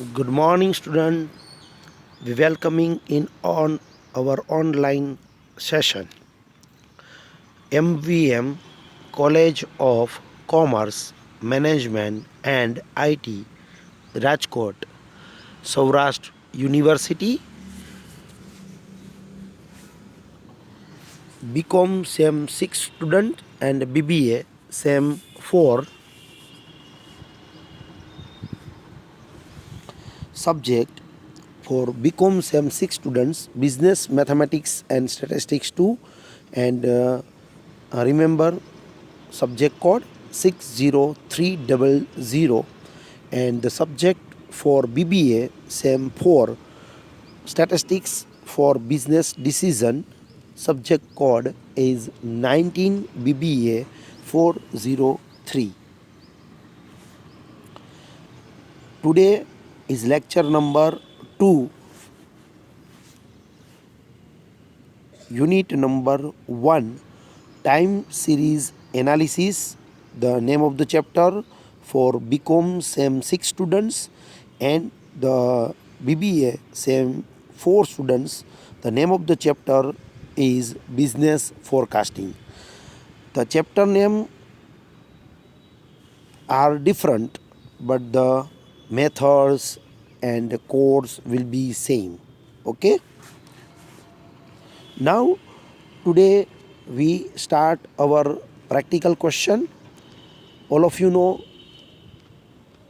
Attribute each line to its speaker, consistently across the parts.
Speaker 1: Good morning, student. We welcoming in on our online session. MVM College of Commerce, Management and IT, Rajkot, Saurashtra University. BCom SEM 6 student and BBA SEM 4 subject. For BCom SEM 6 students, Business, Mathematics and Statistics 2, and remember subject code 60300, and the subject for BBA SEM 4 Statistics for Business Decision, subject code is 19 BBA 403. Today is lecture number 2, unit number 1, time series analysis. The name of the chapter for BCom SEM 6 students and the BBA SEM 4 students, the name of the chapter is business forecasting. The chapter name are different, but the methods and the codes will be same. Okay, now today we start our practical question. All of you know,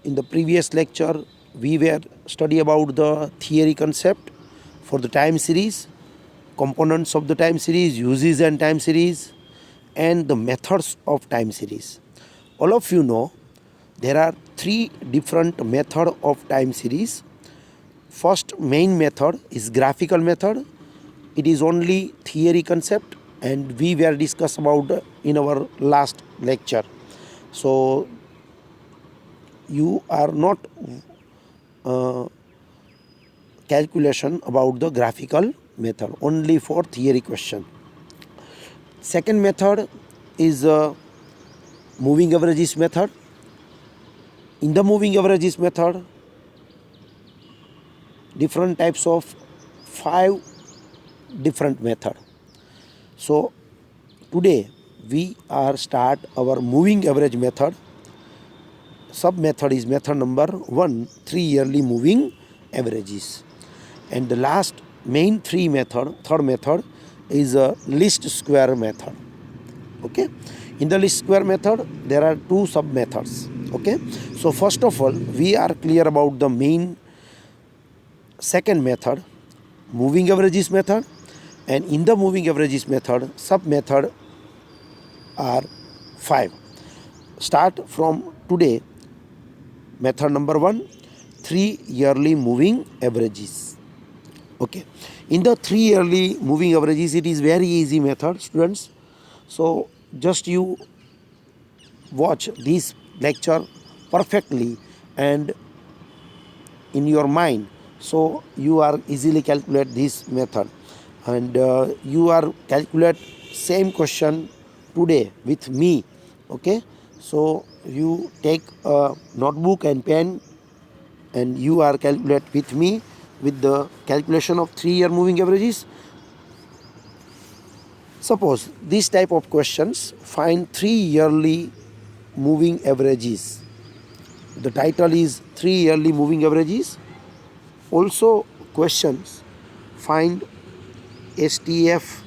Speaker 1: in the previous lecture we were study about the theory concept for the time series, components of the time series, uses and time series, and the methods of time series. All of you know there are three different method of time series. First main method is graphical method. It is only theory concept and we were discuss about in our last lecture. So you are not calculation about the graphical method, only for theory question. Second method is moving averages method. In the moving averages method, different types of 5 different method. So today we are start our moving average method. Sub method is method number 1, 3 yearly moving averages, and the last main three method, third method is a least square method. Okay, in the least square method there are two sub methods. Okay, so first of all we are clear about the main second method, moving averages method, and in the moving averages method sub method are 5. Start from today. Method number 1, 3 yearly moving averages. Okay, in the 3 yearly moving averages it is very easy method, students. So just you watch this lecture perfectly and in your mind, so you are easily calculate this method, and you are calculate same question today with me. Okay, so you take a notebook and pen and you are calculate with me with the calculation of 3-year moving averages. Suppose this type of questions, find 3 yearly moving averages. The title is 3 yearly moving averages. Also questions, find STF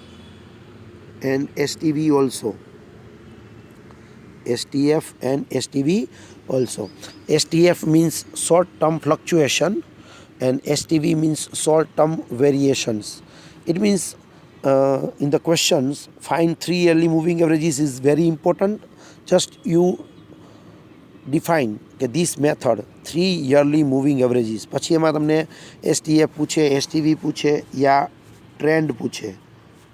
Speaker 1: and STV also. STF and STV also. STF means short term fluctuation and STV means short term variations. It means in the questions, find 3 yearly moving averages is very important. Just you define કે this method 3 yearly moving averages, પછી એમાં તમને STF પૂછે, STV પૂછે યા trend પૂછે,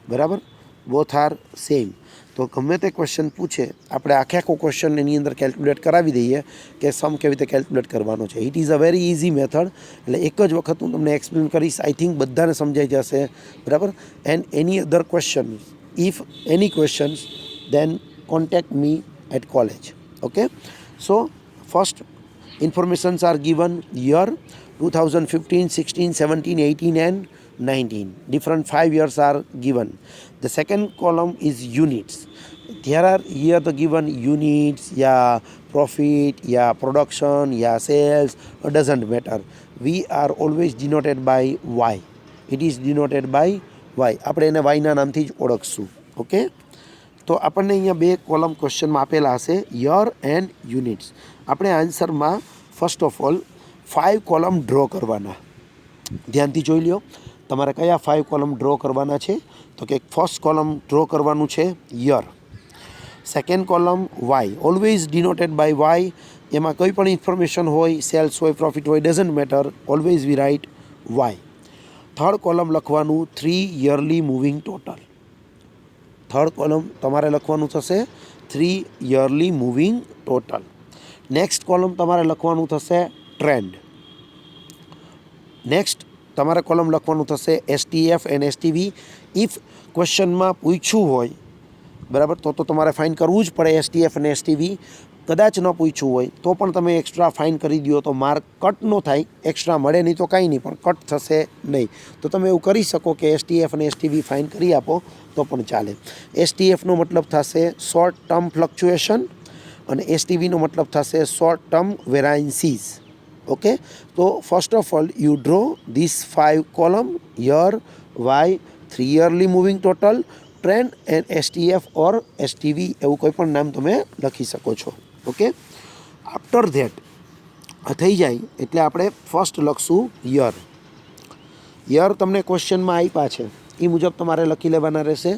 Speaker 1: બરાબર, both are same. તો ગમે તે ક્વેશ્ચન પૂછે આપણે આખો ક્વેશ્ચન એની અંદર કેલ્ક્યુલેટ કરાવી દઈએ કે સમ કેવી રીતે કેલ્ક્યુલેટ કરવાનો છે. It is a very easy method. એટલે એક જ વખત હું તમને એક્સપ્લેન કરીશ. આઈ થિંક બધાને સમજાઈ જશે, બરાબર. And any other question, if any questions, then contact me at college. Okay, so first informations are given, year, 2015, 16, 17, 18 and 19. Different 5 years are given. The second column is units. There are here the given units, yeah, profit, yeah, production, yeah, sales, it doesn't matter. We are always denoted by Y. It is denoted by Y. આપણે એને વાયના નામથી જ ઓળખશું. Okay, તો આપણને અહીંયા બે column ક્વેશ્ચનમાં આપેલા હશે, યર એન્ડ યુનિટ્સ. આપણે આન્સરમાં first of all 5 column draw કરવાના. ધ્યાનથી જોઈ લ્યો તમારે કયા 5 કોલમ ડ્રો કરવાના છે. તો કે ફર્સ્ટ કોલમ ડ્રો કરવાનું છે year. Second column Y, always denoted by Y. એમાં કંઈ પણ ઇન્ફોર્મેશન હોય, સેલ્સ હોય, પ્રોફિટ હોય, doesn't matter, always we write Y. Third column લખવાનું 3 yearly moving total. Third column તમારે લખવાનું થશે 3 yearly moving total. Next column તમારે લખવાનું થશે ટ્રેન્ડ. નેક્સ્ટ તમારે કોલમ લખવાનું થશે STF એન્ડ STV. ઇફ ક્વેશ્ચનમાં પૂછ્યું હોય બરાબર તો તમારે ફાઇન કરવું જ પડે STF અને STV. કદાચ ન પૂછ્યું હોય તો પણ તમે એક્સ્ટ્રા ફાઇન કરી દો તો માર્ક કટ ન થાય, એક્સ્ટ્રા મળે નહીં તો કાંઈ નહીં, પણ કટ થશે નહીં. તો તમે એવું કરી શકો કે STF અને STV ફાઇન કરી આપો તો પણ ચાલે. STFનો મતલબ થશે શોર્ટ ટર્મ ફ્લક્ચ્યુએશન અને STVનો મતલબ થશે શોર્ટ ટર્મ વેરાયન્સીસ. ઓકે, તો first of all you draw this 5 column, year, Y, 3 yearly moving total, trend and STF or STV એવું કોઈ પણ નામ તમે લખી શકો છો. ઓકે, આફ્ટર ધેટ આ થઈ જાય એટલે આપણે ફર્સ્ટ લખશું યર. યર તમને ક્વેશ્ચનમાં આપ્યા છે એ મુજબ તમારે લખી લેવાના રહેશે.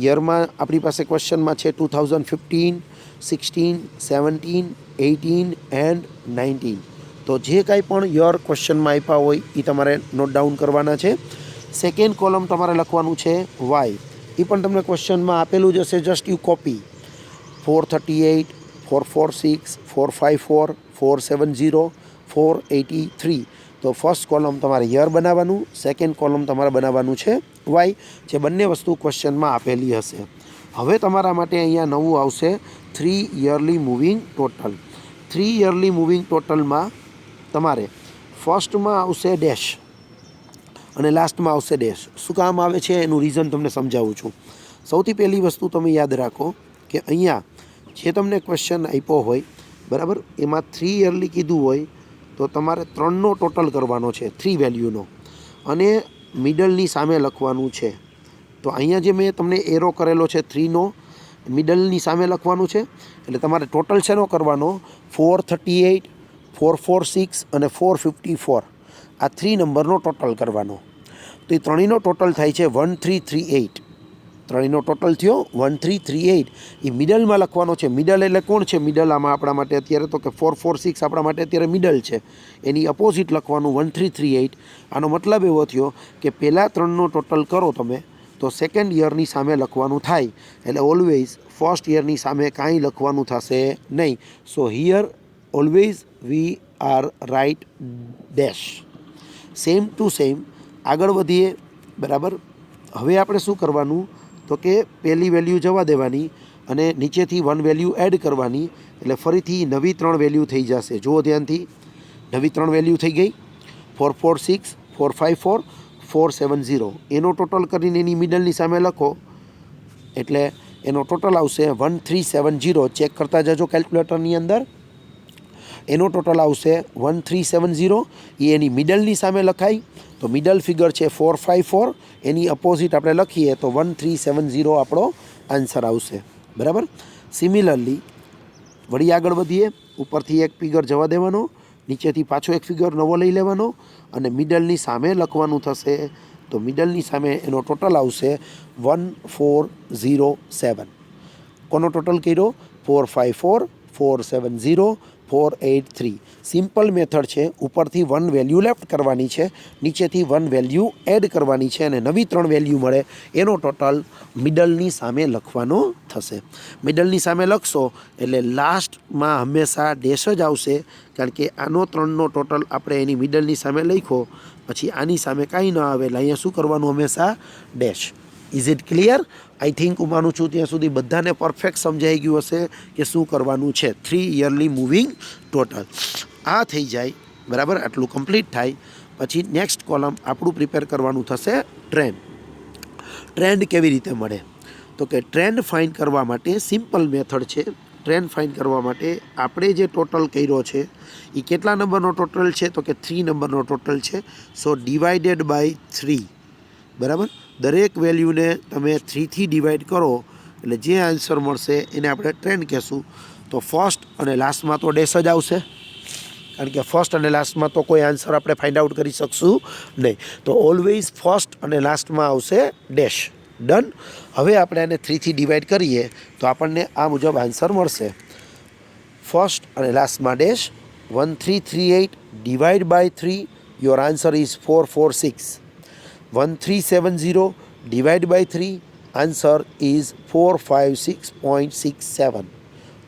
Speaker 1: યરમાં આપણી પાસે ક્વેશ્ચનમાં છે 2015, 16, 17, 18 એન્ડ 19. તો જે કાંઈ પણ યર ક્વેશ્ચનમાં આપ્યા હોય એ તમારે નોટ ડાઉન કરવાના છે. સેકન્ડ કોલમ તમારે લખવાનું છે વાય. એ પણ તમને ક્વેશ્ચનમાં આપેલું જ હશે, જસ્ટ યુ કોપી. 438, 446, 454, 470, 483. તો ફર્સ્ટ કોલમ તમારે યર બનાવવાનું, સેકન્ડ કોલમ તમારે બનાવવાનું છે વાય, જે બંને વસ્તુ ક્વેશ્ચનમાં આપેલી હશે. હવે તમારા માટે અહીંયા નવું આવશે 3 yearly moving total. 3 yearly moving ટોટલમાં તમારે ફર્સ્ટમાં આવશે ડેશ અને લાસ્ટમાં આવશે ડેશ. શું કામ આવે છે એનું રીઝન તમને સમજાવું છું. સૌથી પહેલી વસ્તુ તમે યાદ રાખો કે અહીંયા જે તમને ક્વેશ્ચન આપ્યો હોય બરાબર, એમાં 3 યરલી કીધું હોય તો તમારે 3નો ટોટલ કરવાનો છે, 3 વેલ્યુનો, અને મિડલની સામે લખવાનું છે. તો અહીંયા જે મેં તમને એરો કરેલો છે 3નો, મિડલની સામે લખવાનું છે. એટલે તમારે ટોટલ શેનો કરવાનો, 438, 446 અને 454. આ 3 નંબરનો ટોટલ કરવાનો. તો એ ત્રણેયનો ટોટલ થાય છે 1338. ત્રણેયનો ટોટલ થયો 1338. એ મિડલમાં લખવાનો છે. મિડલ એટલે કોણ છે મિડલ આમાં આપણા માટે અત્યારે? તો કે 446 આપણા માટે અત્યારે મિડલ છે. એની અપોઝિટ લખવાનું 1338. આનો મતલબ એવો થયો કે પહેલાં 3નો ટોટલ કરો તમે તો સેકન્ડ યરની સામે લખવાનું થાય. એટલે ઓલવેઝ ફર્સ્ટ યરની સામે કાંઈ લખવાનું થશે નહીં. So here always we are write dash. Same to same આગળ વધીએ બરાબર. હવે આપણે શું કરવાનું તો કે પહેલી વેલ્યુ જવા દેવાની અને નીચેથી 1 વેલ્યુ એડ કરવાની. એટલે ફરીથી નવી 3 વેલ્યુ થઈ જશે. જુઓ ધ્યાનથી, નવી 3 વેલ્યુ થઈ ગઈ. 446, 454, 470. એનો ટોટલ કરીને એની મિડલની સામે લખો એટલે એનો ટોટલ આવશે 1370. ચેક કરતા જજો કેલ્ક્યુલેટરની અંદર. એનો ટોટલ આવશે 1370. એ એની મિડલની સામે લખાય તો મિડલ ફિગર છે 454. એની અપોઝિટ આપણે લખીએ તો 1370 આપણો આન્સર આવશે બરાબર. સિમિલરલી વળી આગળ વધીએ. ઉપરથી એક ફિગર જવા દેવાનો, નીચેથી પાછો એક ફિગર નવો લઈ લેવાનો અને મિડલની સામે લખવાનું થશે. તો મિડલની સામે એનો ટોટલ આવશે 1407. કોનો ટોટલ કર્યો? 454, 470, 483. સિમ્પલ મેથડ છે. ઉપરથી 1 વેલ્યુ લેફ્ટ કરવાની છે, નીચેથી 1 વેલ્યુ એડ કરવાની છે અને નવી 3 વેલ્યુ મળે એનો ટોટલ મિડલની સામે લખવાનો થશે. મિડલની સામે લખશો એટલે લાસ્ટમાં હંમેશા ડેશ જ આવશે, કારણ કે આનો 3નો ટોટલ આપણે એની મિડલની સામે લખ્યો પછી આની સામે કાંઈ ન આવે એટલે અહીંયા શું કરવાનું? હંમેશા dash. Is it clear? I think હું માનું છું ત્યાં સુધી બધાને પરફેક્ટ સમજાઈ ગયું હશે કે શું કરવાનું છે. 3 યરલી મૂવિંગ ટોટલ આ થઈ જાય બરાબર, આટલું કમ્પ્લીટ થાય પછી નેક્સ્ટ કોલમ આપણું પ્રિપેર કરવાનું થશે ટ્રેન્ડ. ટ્રેન્ડ કેવી રીતે મળે? તો કે ટ્રેન્ડ ફાઇન્ડ કરવા માટે સિમ્પલ મેથડ છે. ટ્રેન્ડ ફાઇન્ડ કરવા માટે આપણે જે ટોટલ કર્યો છે એ કેટલા નંબરનો ટોટલ છે? તો કે 3 નંબરનો ટોટલ છે. સો ડિવાઇડેડ બાય 3. બરાબર, દરેક વેલ્યુને તમે 3થી ડિવાઈડ કરો એટલે જે આન્સર મળશે એને આપણે ટ્રેન્ડ કહેશું. તો ફર્સ્ટ અને લાસ્ટમાં તો ડેશ જ આવશે, કારણ કે ફર્સ્ટ અને લાસ્ટમાં તો કોઈ આન્સર આપણે ફાઇન્ડ આઉટ કરી શકશું નહીં. તો ઓલવેઝ ફર્સ્ટ અને લાસ્ટમાં આવશે ડેશ. ડન. હવે આપણે આને 3થી ડિવાઈડ કરીએ તો આપણને આ મુજબ આન્સર મળશે. ફર્સ્ટ અને લાસ્ટમાં dash. 1338 divide by 3, your answer is 446. 1370 divide by 3, answer is 456.67.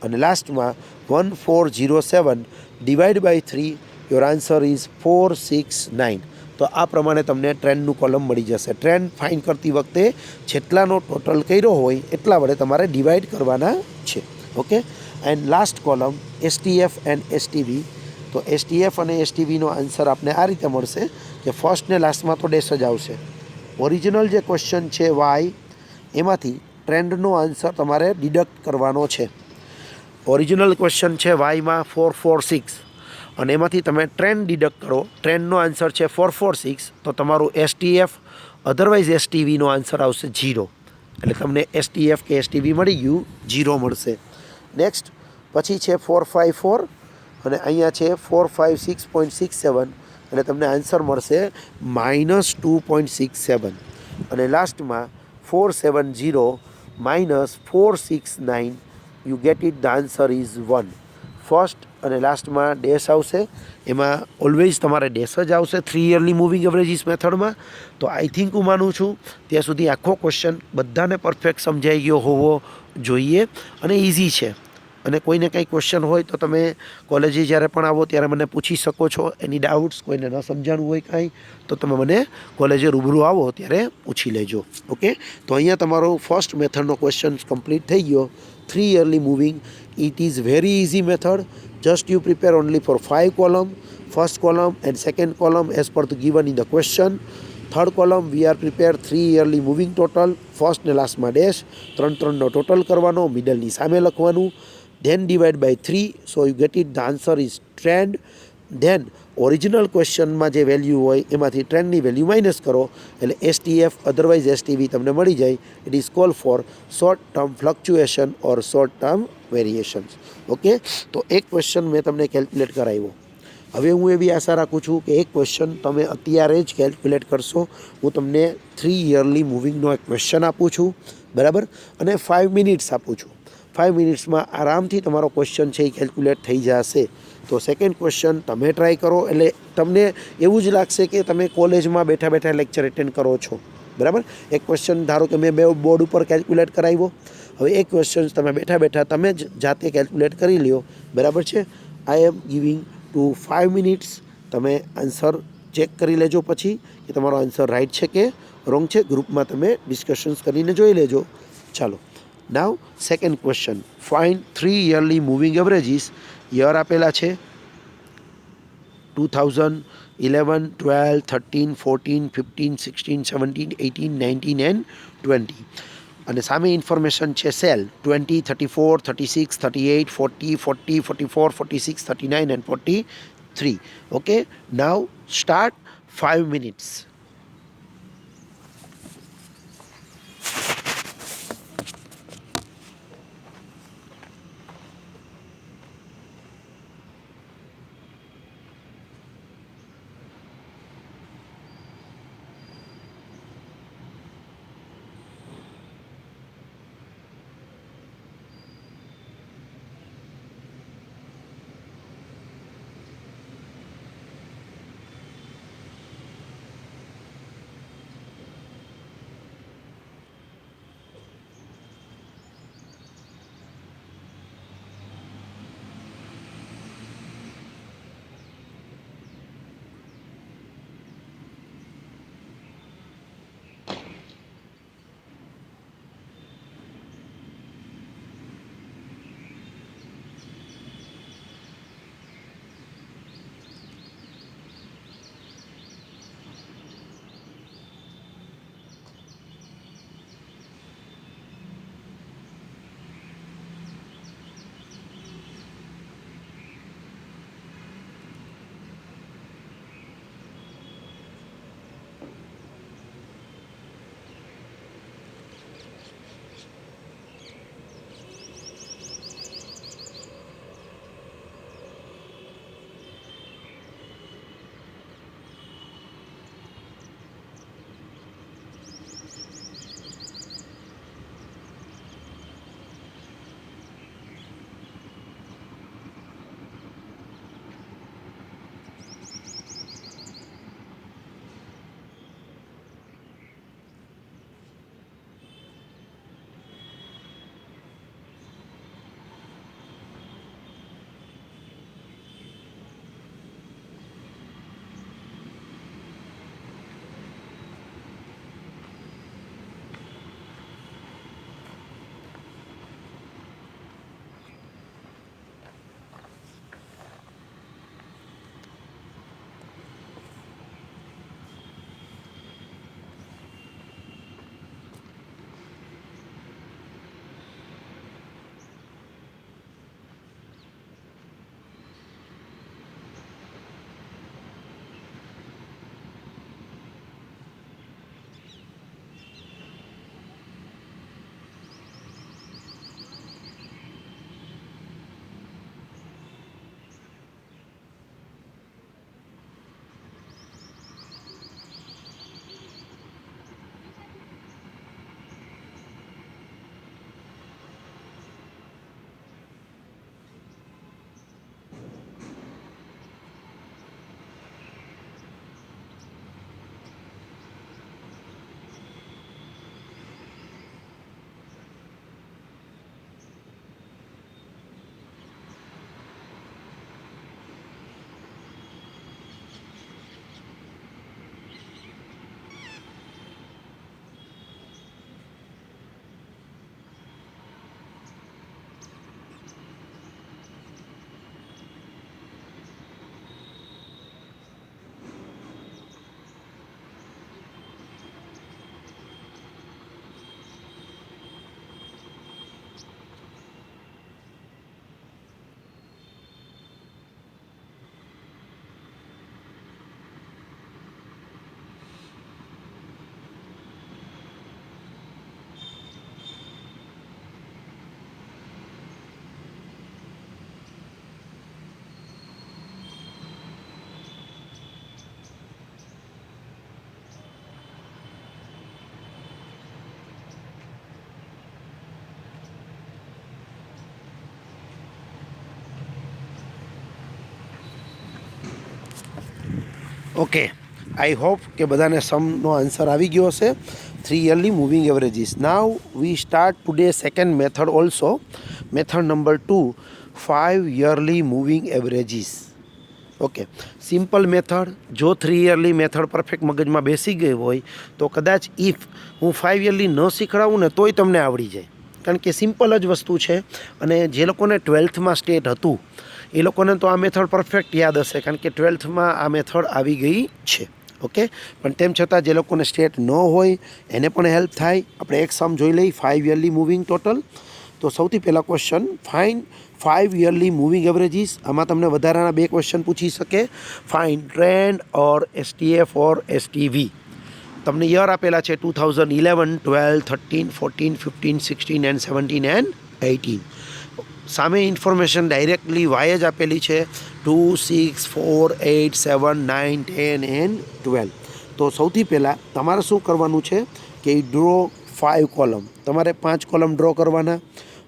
Speaker 1: અને લાસ્ટમાં 1407 divide by 3, your answer is 469. તો આ પ્રમાણે તમને ટ્રેન્ડનું કોલમ મળી જશે. ટ્રેન્ડ ફાઇન્ડ કરતી વખતે જેટલાનો ટોટલ કર્યો હોય એટલા વડે તમારે ડિવાઈડ કરવાના છે. Okay. And last column STF and STV. તો એસટીએફ અને એસટીવીનો આન્સર આપને આ રીતે મળશે કે ફર્સ્ટ ને લાસ્ટમાં તો ડેશ જ આવશે. ઓરિજિનલ જે ક્વેશ્ચન છે વાય, એમાંથી ટ્રેન્ડનો આન્સર તમારે ડિડક્ટ કરવાનો છે. ઓરિજિનલ ક્વેશ્ચન છે વાયમાં 446 અને એમાંથી તમે ટ્રેન્ડ ડિડક્ટ કરો. ટ્રેન્ડનો આન્સર છે 446, તો તમારું એસટીએફ અધરવાઇઝ એસટીવીનો આન્સર આવશે 0. એટલે તમને એસટીએફ કે એસટીવી મળી ગયું, 0 મળશે. નેક્સ્ટ પછી છે 454 અને અહીંયા છે 456.67, એટલે તમને આન્સર મળશે -2.67. અને લાસ્ટમાં 470 -469, you get it, the answer is 1. First અને લાસ્ટમાં ડેશ આવશે, એમાં ઓલવેઝ તમારે ડેશ જ આવશે 3 યરલી મૂવિંગ એવરેજીસ મેથડમાં. તો આઈ થિંક હું માનું છું ત્યાં સુધી આખો ક્વેશ્ચન બધાને પરફેક્ટ સમજાઈ ગયો હોવો જોઈએ અને ઇઝી છે. અને કોઈને કંઈ ક્વેશ્ચન હોય તો તમે કોલેજે જ્યારે પણ આવો ત્યારે મને પૂછી શકો છો. એની ડાઉટ્સ કોઈને ન સમજાણું હોય કાંઈ તો તમે મને કોલેજે રૂબરૂ આવો ત્યારે પૂછી લેજો. ઓકે. તો અહીંયા તમારો ફર્સ્ટ મેથડનો ક્વેશ્ચન કમ્પ્લીટ થઈ ગયો. 3 yearly moving. It is very easy method. Just you prepare only for 5 column. First column and second column as per the given in the question. Third column we are prepared 3 yearly moving total. First ને લાસ્ટમાં dash. 3નો total કરવાનો, મિડલની સામે લખવાનું. Then divide by 3. So you get it. The answer is trend. Then original ક્વેશ્ચનમાં જે value હોય એમાંથી ટ્રેન્ડની value minus કરો એટલે એસટીએફ અધરવાઇઝ એસટીવી તમને મળી જાય. It is call for short term fluctuation or short term variations. Okay. તો એક ક્વેશ્ચન મેં તમને કેલ્ક્યુલેટ કરાવ્યો. હવે હું એવી આશા રાખું છું કે એક ક્વેશ્ચન તમે અત્યારે જ કેલ્ક્યુલેટ કરશો. હું તમને 3 યરલી મૂવિંગનો એક ક્વેશ્ચન આપું છું, બરાબર, અને 5 મિનિટ્સ આપું છું. 5 મિનિટ્સમાં આરામથી તમારો ક્વેશ્ચન છે એ કેલ્ક્યુલેટ થઈ જશે. તો સેકન્ડ ક્વેશ્ચન તમે ટ્રાય કરો એટલે તમને એવું જ લાગશે કે તમે કોલેજમાં બેઠા બેઠા લેક્ચર એટેન્ડ કરો છો, બરાબર. એક ક્વેશ્ચન ધારો કે મેં બે બોર્ડ ઉપર કેલ્ક્યુલેટ કરાવ્યો. હવે એક ક્વેશ્ચન તમે બેઠા બેઠા તમે જ જાતે કેલ્ક્યુલેટ કરી લ્યો, બરાબર છે. આઈ એમ ગિવિંગ ટુ 5 મિનિટ્સ. તમે આન્સર ચેક કરી લેજો પછી કે તમારો આન્સર રાઈટ છે કે રોંગ છે. ગ્રુપમાં તમે ડિસ્કશન્સ કરીને જોઈ લેજો. ચાલો. Now second question. Find 3 yearly moving averages. Year આપેલા છે 2011, 12, 13, 14, 15, 16, 17, 18, 19 એન્ડ 20. અને સામે ઇન્ફોર્મેશન છે sale 20, 34, 36, 38, 40, 40, 44, 46, 39 and 43. Okay. Now start. 5 minutes. Okay, I hope કે બધાને સમનો આન્સર આવી ગયો હશે. 3 yearly moving averages. Now we start today second method also. Method number 2, 5 yearly moving averages. Okay, simple method. જો 3 યરલી મેથડ પરફેક્ટ મગજમાં બેસી ગઈ હોય તો કદાચ ઇફ હું 5 યરલી ન શીખડાવું ને તોય તમને આવડી જાય, કારણ કે સિમ્પલ જ વસ્તુ છે. અને જે લોકોને 12થમાં સ્ટેટ હતું એ લોકોને તો આ મેથડ પરફેક્ટ યાદ હશે, કારણ કે 12થમાં આ મેથડ આવી ગઈ છે. ઓકે, પણ તેમ છતાં જે લોકોને સ્ટેટ ન હોય એને પણ હેલ્પ થાય. આપણે એક સમ જોઈ લઈ, 5 યરલી મૂવિંગ ટોટલ. તો સૌથી પહેલાં question, fine 5 yearly moving averages. આમાં તમને વધારાના 2 ક્વેશ્ચન પૂછી શકે. ફાઇન ટ્રેન્ડ ઓર એસટીએફ ઓર એસટીવી. તમને યર આપેલા છે 2011, 12, 13, 14, 15, 16 એન્ડ 17 એન્ડ 18. સામે ઇન્ફોર્મેશન ડાયરેક્ટલી વાય જ આપેલી છે, 2, 6, 4, 8, 7, 9, 10 એન્ડ 12. તો સૌથી પહેલાં તમારે શું કરવાનું છે કે ડ્રો 5 કોલમ. તમારે 5 કોલમ ડ્રો કરવાના.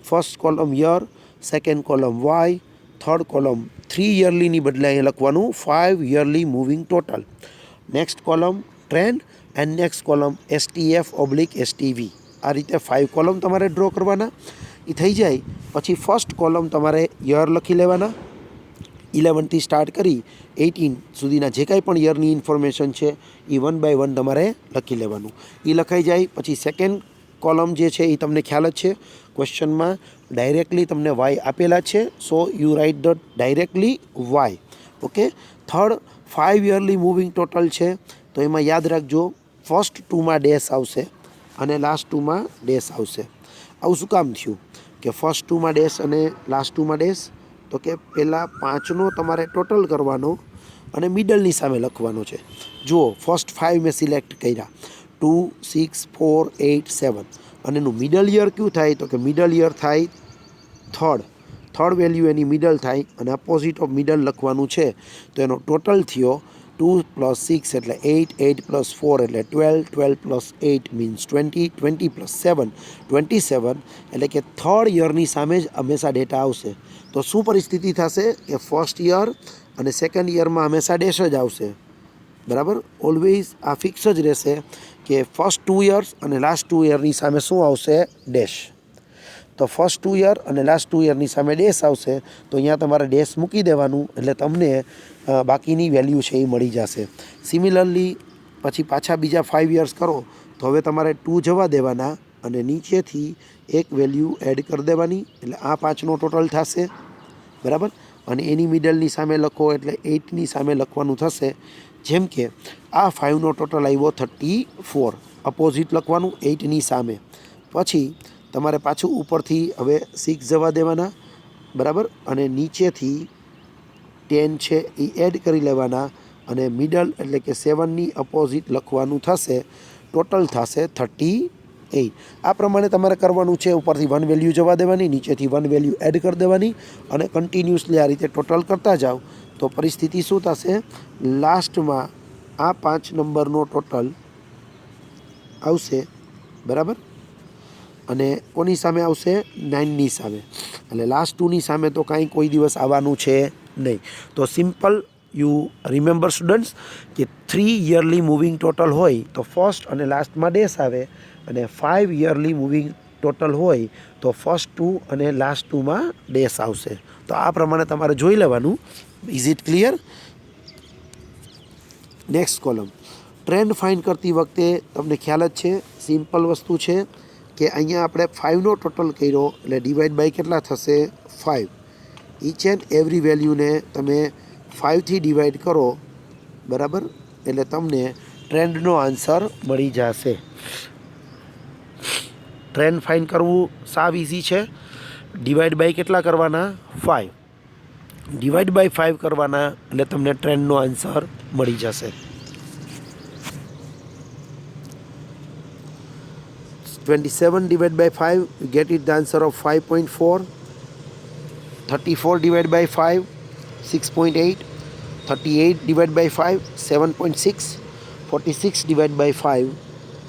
Speaker 1: First column year, second column Y, third column 3 યરલીની બદલે અહીંયા લખવાનું 5 yearly moving total. Next column trend and next column STF/STV. આ રીતે 5 કોલમ તમારે ડ્રો કરવાના. એ થઈ જાય પછી ફર્સ્ટ કોલમ તમારે યર લખી લેવાના. 11થી સ્ટાર્ટ કરી 18 સુધીના જે કાંઈ પણ યરની ઇન્ફોર્મેશન છે એ 1 બાય 1 તમારે લખી લેવાનું. એ લખાઈ જાય પછી સેકન્ડ કોલમ જે છે એ તમને ખ્યાલ જ છે, ક્વેશ્ચનમાં ડાયરેક્ટલી તમને વાય આપેલા છે, so you write the directly Y. Okay, third 5 yearly moving total છે, તો એમાં યાદ રાખજો ફર્સ્ટ 2માં ડેશ આવશે અને લાસ્ટ 2માં ડેશ આવશે. આવું શું કામ થયું કે ફર્સ્ટ 2માં ડેશ અને લાસ્ટ 2માં ડેશ? તો કે પહેલાં 5નો તમારે ટોટલ કરવાનો અને મિડલની સામે લખવાનો છે. જુઓ, ફર્સ્ટ 5 મેં સિલેક્ટ કર્યા, 2, 6, 4, 8, 7. અને એનું મિડલ યર કયું થાય? તો કે મિડલ યર થાય થર્ડ વેલ્યુ એની મિડલ થાય અને અપોઝિટ ઓફ મિડલ લખવાનું છે. તો એનો ટોટલ થયો 2 + 6 એટલે 8, 8 + 4 એટલે 12, 12 + 8 મીન્સ 20, 20 + 7 27. એટલે કે થર્ડ યરની સામે જ હંમેશા ડેટા આવશે. તો શું પરિસ્થિતિ થશે કે ફર્સ્ટ યર અને સેકન્ડ યરમાં હંમેશા ડેશ જ આવશે. બરાબર, ઓલવેઝ આ ફિક્સ જ રહેશે કે ફર્સ્ટ 2 યર્સ અને લાસ્ટ 2 યરની સામે શું આવશે? ડેશ. તો ફર્સ્ટ 2 યર અને લાસ્ટ 2 યરની સામે ડેશ આવશે, તો અહીંયા તમારે ડેશ મૂકી દેવાનું એટલે તમને બાકીની વેલ્યુ છે એ મળી જશે. સિમિલરલી પછી પાછા બીજા 5 યર્સ કરો તો હવે તમારે 2 જવા દેવાના અને નીચેથી એક વેલ્યુ એડ કરી દેવાની, એટલે આ 5નો ટોટલ થશે. બરાબર, અને એની મિડલની સામે લખો એટલે 8ની સામે લખવાનું થશે. જેમ કે આ 5નો ટોટલ આવ્યો 34, અપોઝિટ લખવાનું 8ની સામે. પછી તમારે પાછું ઉપરથી હવે 6 જવા દેવાના. બરાબર, અને નીચેથી 10 છે એ એડ કરી લેવાના અને મિડલ એટલે કે 7ની અપોઝિટ લખવાનું થશે. ટોટલ થશે 38. આ પ્રમાણે તમારે કરવાનું છે. ઉપરથી 1 વેલ્યુ જવા દેવાની, નીચેથી 1 વેલ્યુ એડ કરી દેવાની અને કન્ટિન્યુઅસલી આ રીતે ટોટલ કરતા જાઓ તો પરિસ્થિતિ શું થશે? લાસ્ટમાં આ 5 નંબરનો ટોટલ આવશે. બરાબર, અને કોની સામે આવશે? 9ની સામે. એટલે લાસ્ટ 2ની સામે તો કાંઈ કોઈ દિવસ આવવાનું છે નહીં. તો સિમ્પલ યુ રિમેમ્બર સ્ટુડન્ટ્સ કે 3 યરલી મૂવિંગ ટોટલ હોય તો ફર્સ્ટ અને લાસ્ટમાં ડેશ આવે, અને 5 યરલી મૂવિંગ ટોટલ હોય તો ફર્સ્ટ 2 અને લાસ્ટ 2માં ડેશ આવશે. તો આ પ્રમાણે તમારે જોઈ લેવાનું. Is it clear? Next column trend find કરતી વખતે તમને ખ્યાલ જ છે, સિમ્પલ વસ્તુ છે કે અહીંયા આપણે 5નો ટોટલ કર્યો એટલે ડિવાઈડ બાય કેટલા થશે? 5. ઈચ એન્ડ એવરી વેલ્યુને તમે 5થી ડિવાઈડ કરો. બરાબર, એટલે તમને ટ્રેન્ડનો આન્સર મળી જશે. ટ્રેન્ડ ફાઇન્ડ કરવું સાવ ઇઝી છે. ડિવાઈડ બાય કેટલા કરવાના? 5. ડિવાઈડ બાય 5 કરવાના એટલે તમને ટ્રેન્ડનો આન્સર મળી જશે. 27 divided by 5, you get it the answer of 5.4. 34 divided by 5, 6.8. 38 divided by 5, 7.6. 46 divided by 5,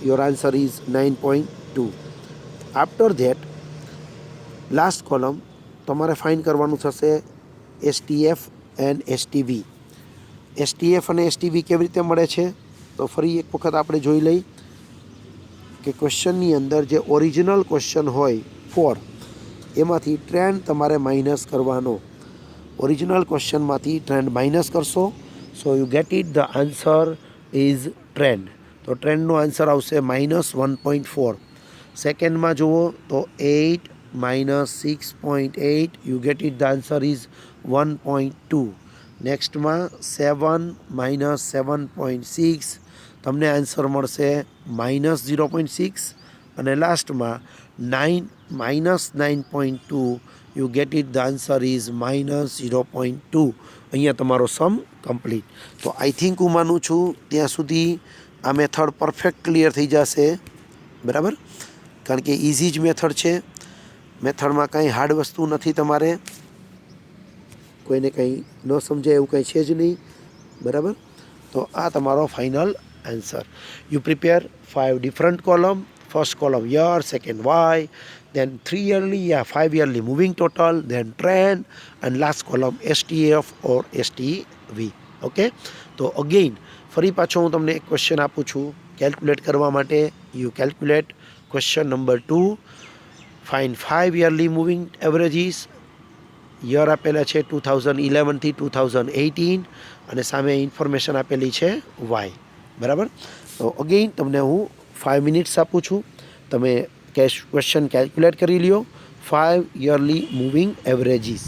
Speaker 1: your answer is 9.2. After that, last column, તમારે ફાઇન્ડ કરવાનું થશે STF and STV. STF અને STV કેવી રીતે મળે છે તો ફરી એક વખત આપણે જોઈ લઈ કે ક્વેશ્ચનની અંદર જે ઓરિજિનલ ક્વેશ્ચન હોય 4 એમાંથી ટ્રેન્ડ તમારે માઇનસ કરવાનો. ઓરિજિનલ ક્વેશ્ચનમાંથી ટ્રેન્ડ માઇનસ કરશો, so you get it. The answer is trend. તો ટ્રેન્ડનો આન્સર આવશે -1.4. સેકન્ડમાં જુઓ તો 8 - 6.8, you get it. The answer is 1.2. નેક્સ્ટમાં 7 - 7.6, તમને આન્સર મળશે -0.6. અને લાસ્ટમાં 9 - 9.2, you get it. The answer is -0.2. અહીંયા તમારો સમ કમ્પ્લીટ. તો આઈ થિંક હું માનું છું ત્યાં સુધી આ મેથડ પરફેક્ટ ક્લિયર થઈ જશે, બરાબર? કારણ કે ઇઝી જ મેથડ છે. મેથડમાં કંઈ હાર્ડ વસ્તુ નથી. તમારે કોઈને કંઈ ન સમજાય એવું કંઈ છે જ નહીં, બરાબર? તો આ તમારો final answer. You prepare 5 different column. First column year, second Y, then 3 yearly, 5 yearly moving total, then trend, and last column STF or STV. Okay, તો અગેઇન ફરી પાછો હું તમને એક ક્વેશ્ચન આપું છું કેલ્ક્યુલેટ કરવા માટે. You calculate question number 2. Find 5 yearly moving averages. Year આપેલા છે 2011 થી 2018 અને સામે ઇન્ફોર્મેશન આપેલી છે વાય, બરાબર? તો અગેઇન તમને હું 5 મિનિટ્સ આપું છું. તમે ક્વેશ્ચન કેલ્ક્યુલેટ કરી લ્યો. 5 yearly moving averages.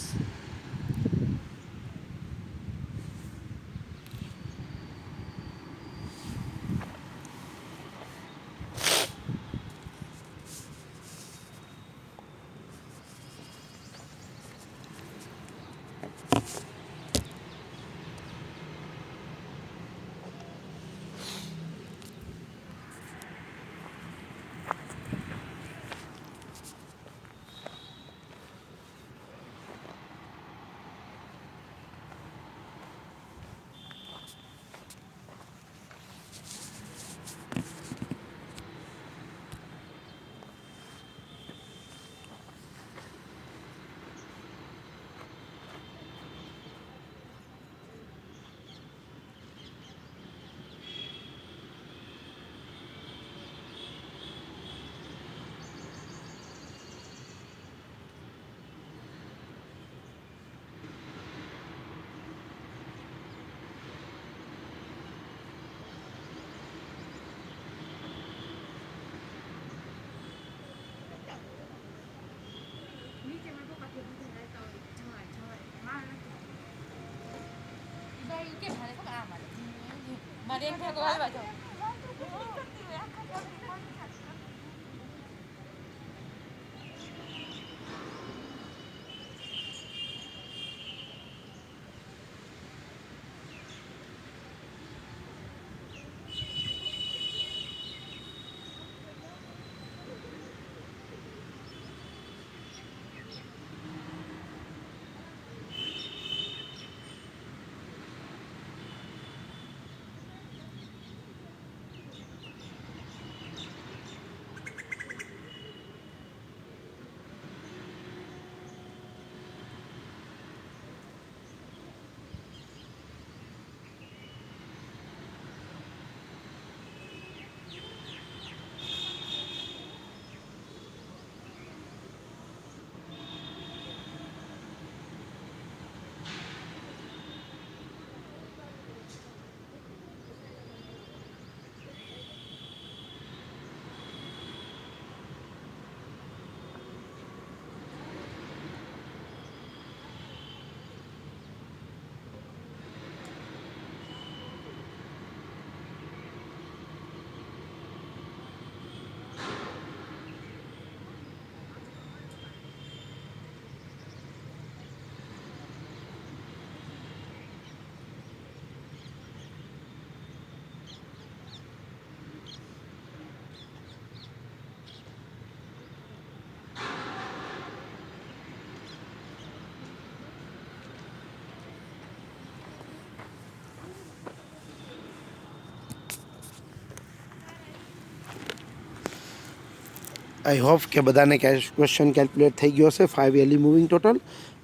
Speaker 1: આઈ હોપ કે બધાને ક્વેશ્ચન કેલ્ક્યુલેટ થઈ ગયો હશે 5 yearly મૂવિંગ ટોટલ.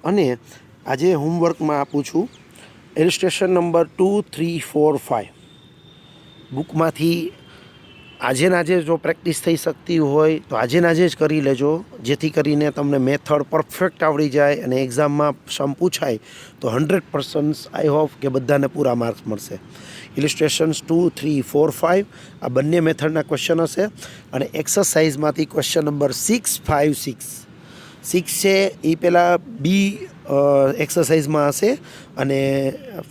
Speaker 1: અને આજે હોમવર્કમાં આપું છું ઇલિસ્ટ્રેશન નંબર 2, 3, 4, 5 બુકમાંથી આજે ને આજે જો પ્રેક્ટિસ થઈ શકતી હોય તો આજે ને આજે જ કરી લેજો, જેથી કરીને તમને મેથડ પરફેક્ટ આવડી જાય અને એક્ઝામમાં સમ પૂછાય તો 100% આઈ હોપ કે બધાને પૂરા માર્ક્સ મળશે. ઇલિસ્ટ્રેશન્સ 2, 3, 4, 5 આ બંને મેથડના ક્વેશ્ચન હશે અને એક્સરસાઇઝમાંથી ક્વેશ્ચન નંબર 6, 5, 6 છે એ પહેલાં બી એક્સરસાઇઝમાં હશે અને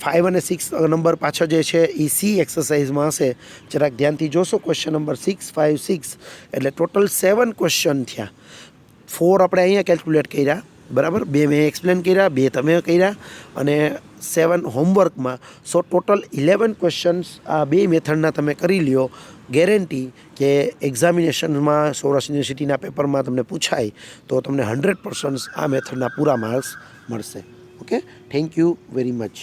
Speaker 1: 5 અને 6 નંબર પાછળ જે છે એ સી એક્સરસાઇઝમાં હશે. જરાક ધ્યાનથી જોશો. ક્વેશ્ચન નંબર 6, 5, 6 એટલે ટોટલ 7 ક્વેશ્ચન થયા. 4 આપણે અહીંયા કેલ્ક્યુલેટ કર્યા, બરાબર, 2 મેં એક્સપ્લેન કર્યા, 2 તમે કર્યા અને 7 હોમવર્કમાં. સો ટોટલ 11 ક્વેશ્ચન્સ આ 2 મેથડના તમે કરી લ્યો. ગેરંટી કે એક્ઝામિનેશનમાં સૌરાષ્ટ્ર યુનિવર્સિટીના પેપરમાં તમને પૂછાય તો તમને 100% આ મેથડના પૂરા માર્ક્સ મળશે. Okay, thank you very much.